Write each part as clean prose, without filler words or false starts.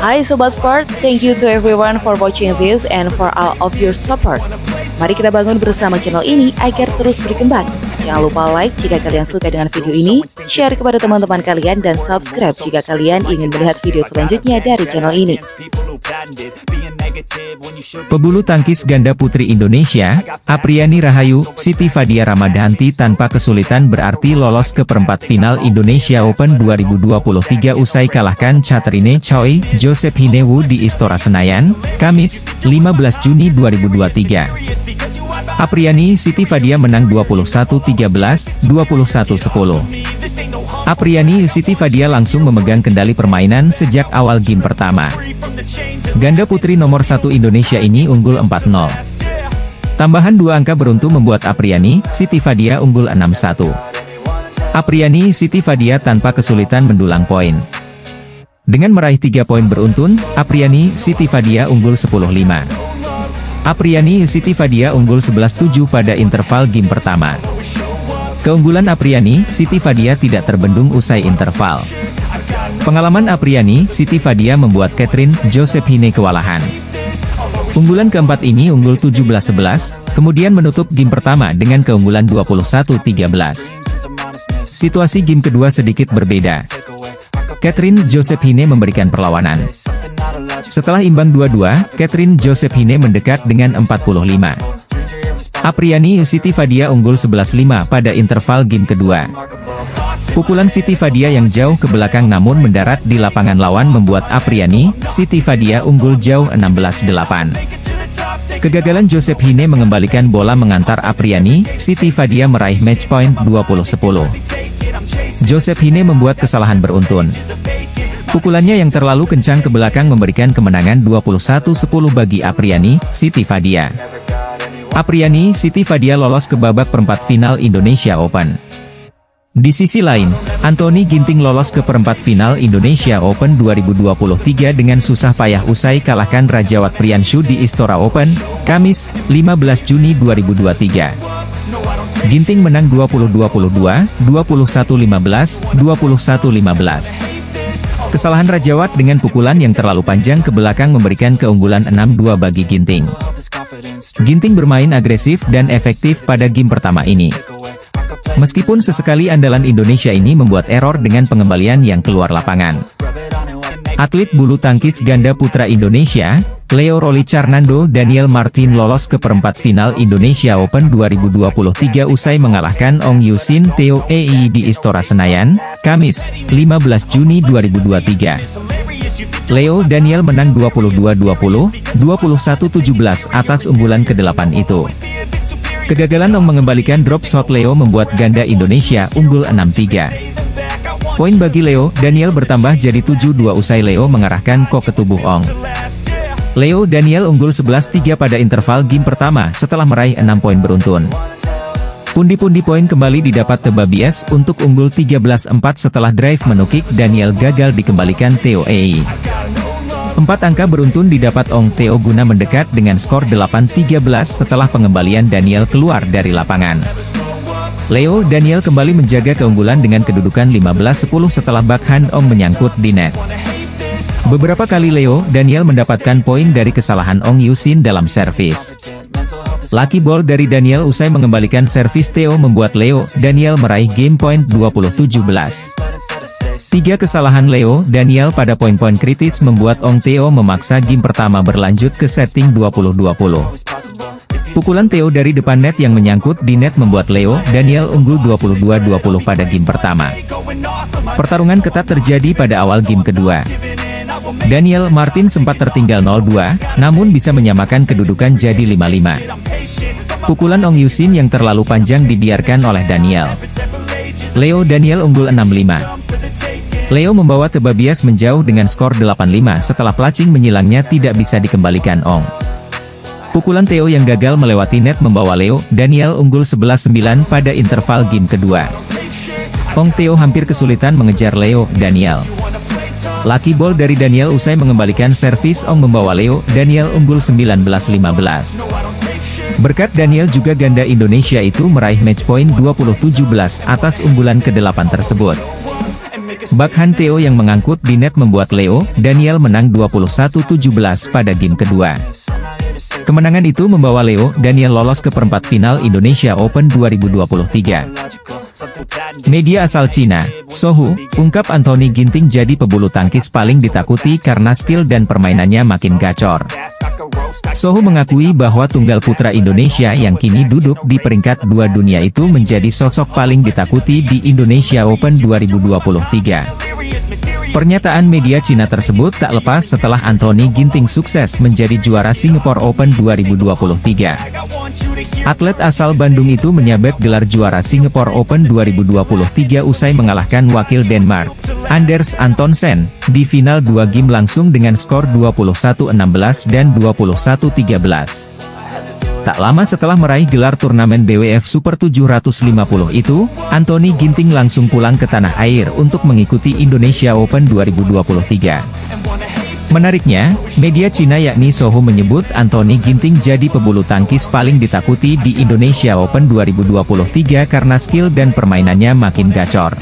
Hai Sobat Sport, thank you to everyone for watching this and for all of your support. Mari kita bangun bersama channel ini agar terus berkembang. Jangan lupa like jika kalian suka dengan video ini, share kepada teman-teman kalian, dan subscribe jika kalian ingin melihat video selanjutnya dari channel ini. Pebulu tangkis ganda putri Indonesia, Apriani Rahayu, Siti Fadia Ramadhanti tanpa kesulitan berarti lolos ke perempat final Indonesia Open 2023 usai kalahkan Catherine Choi, Josephine Wu di Istora Senayan, Kamis, 15 Juni 2023. Apriani Siti Fadia menang 21-13, 21-10. Apriani Siti Fadia langsung memegang kendali permainan sejak awal game pertama. Ganda putri nomor 1 Indonesia ini unggul 4-0. Tambahan 2 angka beruntung membuat Apriani Siti Fadia unggul 6-1. Apriani Siti Fadia tanpa kesulitan mendulang poin. Dengan meraih 3 poin beruntun, Apriani Siti Fadia unggul 10-5. Apriani Siti Fadia unggul 11-7 pada interval game pertama. Keunggulan Apriani Siti Fadia tidak terbendung usai interval. Pengalaman Apriani Siti Fadia membuat Catherine Josephine kewalahan. Unggulan keempat ini unggul 17-11, kemudian menutup game pertama dengan keunggulan 21-13. Situasi game kedua sedikit berbeda. Catherine Josephine memberikan perlawanan. Setelah imbang 2-2, Catherine Josephine mendekat dengan 45. Apriani Siti Fadia unggul 11-5 pada interval game kedua. Pukulan Siti Fadia yang jauh ke belakang namun mendarat di lapangan lawan membuat Apriani Siti Fadia unggul jauh 16-8. Kegagalan Josephine mengembalikan bola mengantar Apriani Siti Fadia meraih match point 20-10. Josephine membuat kesalahan beruntun. Pukulannya yang terlalu kencang ke belakang memberikan kemenangan 21-10 bagi Apriani Siti Fadia. Apriani Siti Fadia lolos ke babak perempat final Indonesia Open. Di sisi lain, Anthony Ginting lolos ke perempat final Indonesia Open 2023 dengan susah payah usai kalahkan Rajawat Priyanshu di Istora Open, Kamis, 15 Juni 2023. Ginting menang 20-22, 21-15, 21-15. Kesalahan Rajawat dengan pukulan yang terlalu panjang ke belakang memberikan keunggulan 6-2 bagi Ginting. Ginting bermain agresif dan efektif pada game pertama ini. Meskipun sesekali andalan Indonesia ini membuat error dengan pengembalian yang keluar lapangan. Atlet bulu tangkis ganda putra Indonesia, Leo Rolly Carnando Daniel Martin lolos ke perempat final Indonesia Open 2023 usai mengalahkan Ong Yusin Theo Ei di Istora Senayan, Kamis, 15 Juni 2023. Leo Daniel menang 22-20, 21-17 atas unggulan ke-8 itu. Kegagalan Ong mengembalikan drop shot Leo membuat ganda Indonesia unggul 6-3. Poin bagi Leo Daniel bertambah jadi 7-2 usai Leo mengarahkan kok ke tubuh Ong. Leo Daniel unggul 11-3 pada interval game pertama setelah meraih 6 poin beruntun. Pundi-pundi poin kembali didapat Tebabies untuk unggul 13-4 setelah drive menukik Daniel gagal dikembalikan Theo Ei. 4 angka beruntun didapat Ong Theo guna mendekat dengan skor 8-13 setelah pengembalian Daniel keluar dari lapangan. Leo Daniel kembali menjaga keunggulan dengan kedudukan 15-10 setelah backhand Ong menyangkut di net. Beberapa kali Leo Daniel mendapatkan poin dari kesalahan Ong Yusin dalam servis. Lucky ball dari Daniel usai mengembalikan servis Theo membuat Leo Daniel meraih game point 20-17. 3 kesalahan Leo Daniel pada poin-poin kritis membuat Ong Theo memaksa game pertama berlanjut ke setting 20-20. Pukulan Theo dari depan net yang menyangkut di net membuat Leo Daniel unggul 22-20 pada game pertama. Pertarungan ketat terjadi pada awal game kedua. Daniel Martin sempat tertinggal 0-2, namun bisa menyamakan kedudukan jadi 5-5. Pukulan Ong Yusin yang terlalu panjang dibiarkan oleh Daniel. Leo Daniel unggul 6-5. Leo membawa Tebabies menjauh dengan skor 8-5 setelah placing menyilangnya tidak bisa dikembalikan Ong. Pukulan Theo yang gagal melewati net membawa Leo Daniel unggul 11-9 pada interval game kedua. Ong Theo hampir kesulitan mengejar Leo Daniel. Lucky ball dari Daniel usai mengembalikan servis Ong membawa Leo Daniel unggul 19-15. Berkat Daniel juga ganda Indonesia itu meraih match point 20-17 atas unggulan ke-8 tersebut. Backhand Theo yang mengangkut di net membuat Leo Daniel menang 21-17 pada game kedua. Kemenangan itu membawa Leo Daniel lolos ke perempat final Indonesia Open 2023. Media asal Cina, Sohu, ungkap Anthony Ginting jadi pebulu tangkis paling ditakuti karena skill dan permainannya makin gacor. Sohu mengakui bahwa tunggal putra Indonesia yang kini duduk di peringkat 2 dunia itu menjadi sosok paling ditakuti di Indonesia Open 2023. Pernyataan media Cina tersebut tak lepas setelah Anthony Ginting sukses menjadi juara Singapore Open 2023. Atlet asal Bandung itu menyabet gelar juara Singapore Open 2023 usai mengalahkan wakil Denmark, Anders Antonsen, di final 2 game langsung dengan skor 21-16 dan 21-13. Tak lama setelah meraih gelar turnamen BWF Super 750 itu, Anthony Ginting langsung pulang ke tanah air untuk mengikuti Indonesia Open 2023. Menariknya, media Cina yakni Sohu menyebut Anthony Ginting jadi pebulu tangkis paling ditakuti di Indonesia Open 2023 karena skill dan permainannya makin gacor.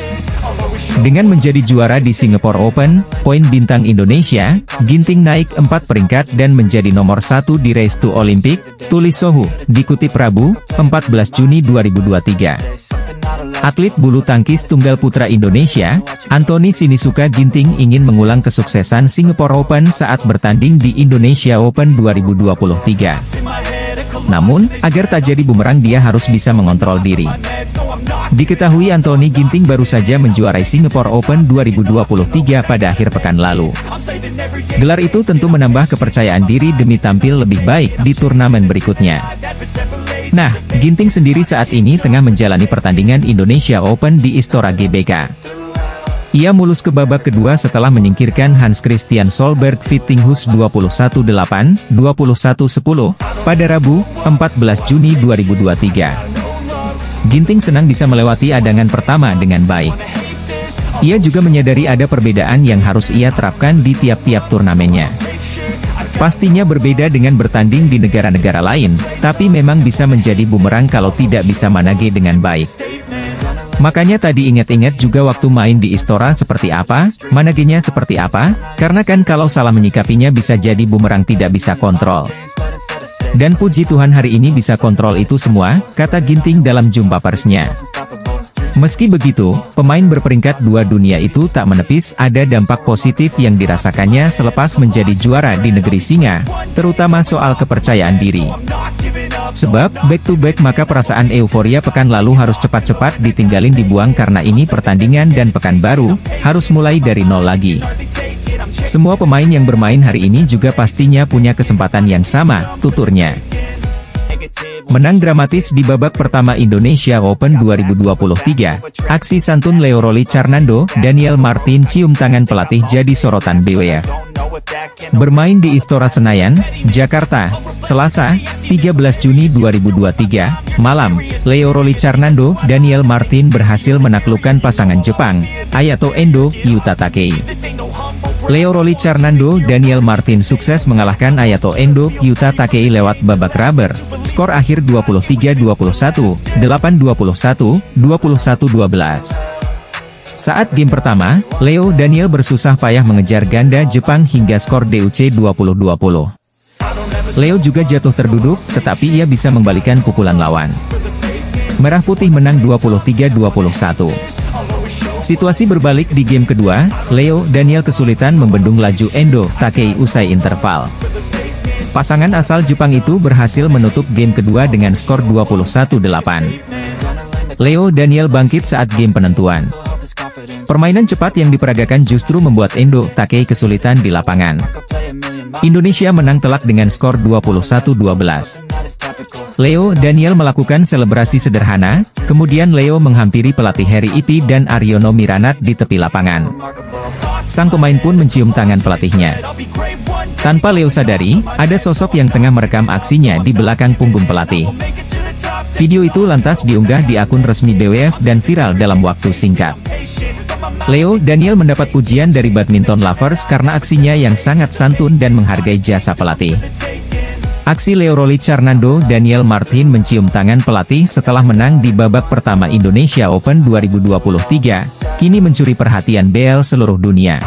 Dengan menjadi juara di Singapore Open, poin bintang Indonesia, Ginting naik 4 peringkat dan menjadi nomor 1 di Race to Olympic, tulis Sohu, dikutip Rabu, 14 Juni 2023. Atlet bulu tangkis tunggal putra Indonesia, Anthony Sinisuka Ginting ingin mengulang kesuksesan Singapore Open saat bertanding di Indonesia Open 2023. Namun, agar tak jadi bumerang dia harus bisa mengontrol diri. Diketahui Anthony Ginting baru saja menjuarai Singapore Open 2023 pada akhir pekan lalu. Gelar itu tentu menambah kepercayaan diri demi tampil lebih baik di turnamen berikutnya. Nah, Ginting sendiri saat ini tengah menjalani pertandingan Indonesia Open di Istora GBK. Ia mulus ke babak kedua setelah menyingkirkan Hans Christian Solberg Vittinghus 21-8, 21-10, pada Rabu, 14 Juni 2023. Ginting senang bisa melewati adangan pertama dengan baik. Ia juga menyadari ada perbedaan yang harus ia terapkan di tiap-tiap turnamennya. Pastinya berbeda dengan bertanding di negara-negara lain, tapi memang bisa menjadi bumerang kalau tidak bisa manage dengan baik. Makanya tadi ingat-ingat juga waktu main di Istora seperti apa, managenya seperti apa, karena kan kalau salah menyikapinya bisa jadi bumerang tidak bisa kontrol. Dan puji Tuhan hari ini bisa kontrol itu semua, kata Ginting dalam jumpa persnya. Meski begitu, pemain berperingkat 2 dunia itu tak menepis ada dampak positif yang dirasakannya selepas menjadi juara di negeri singa, terutama soal kepercayaan diri. Sebab, back-to-back maka perasaan euforia pekan lalu harus cepat-cepat ditinggalin dibuang karena ini pertandingan dan pekan baru, harus mulai dari nol lagi. Semua pemain yang bermain hari ini juga pastinya punya kesempatan yang sama, tuturnya. Menang dramatis di babak pertama Indonesia Open 2023, aksi santun Leo Rolly Carnando, Daniel Martin cium tangan pelatih jadi sorotan BWF. Bermain di Istora Senayan, Jakarta, Selasa, 13 Juni 2023, malam, Leo Rolly Carnando, Daniel Martin berhasil menaklukkan pasangan Jepang, Ayato Endo, Yuta Takei. Leo Rolly Carnando, Daniel Martin sukses mengalahkan Ayato Endo, Yuta Takei lewat babak rubber, skor akhir 23-21, 8-21, 21-12. Saat game pertama, Leo Daniel bersusah payah mengejar ganda Jepang hingga skor DUC 20-20. Leo juga jatuh terduduk, tetapi ia bisa membalikan pukulan lawan. Merah Putih menang 23-21. Situasi berbalik di game kedua, Leo Daniel kesulitan membendung laju Endo Takei usai interval. Pasangan asal Jepang itu berhasil menutup game kedua dengan skor 21-8. Leo Daniel bangkit saat game penentuan. Permainan cepat yang diperagakan justru membuat Endo Takei kesulitan di lapangan. Indonesia menang telak dengan skor 21-12. Leo Daniel melakukan selebrasi sederhana, kemudian Leo menghampiri pelatih Heri Ipi dan Aryono Miranat di tepi lapangan. Sang pemain pun mencium tangan pelatihnya. Tanpa Leo sadari, ada sosok yang tengah merekam aksinya di belakang punggung pelatih. Video itu lantas diunggah di akun resmi BWF dan viral dalam waktu singkat. Leo Daniel mendapat pujian dari badminton lovers karena aksinya yang sangat santun dan menghargai jasa pelatih. Aksi Leo Rolly Carnando Daniel Martin mencium tangan pelatih setelah menang di babak pertama Indonesia Open 2023, kini mencuri perhatian BL seluruh dunia.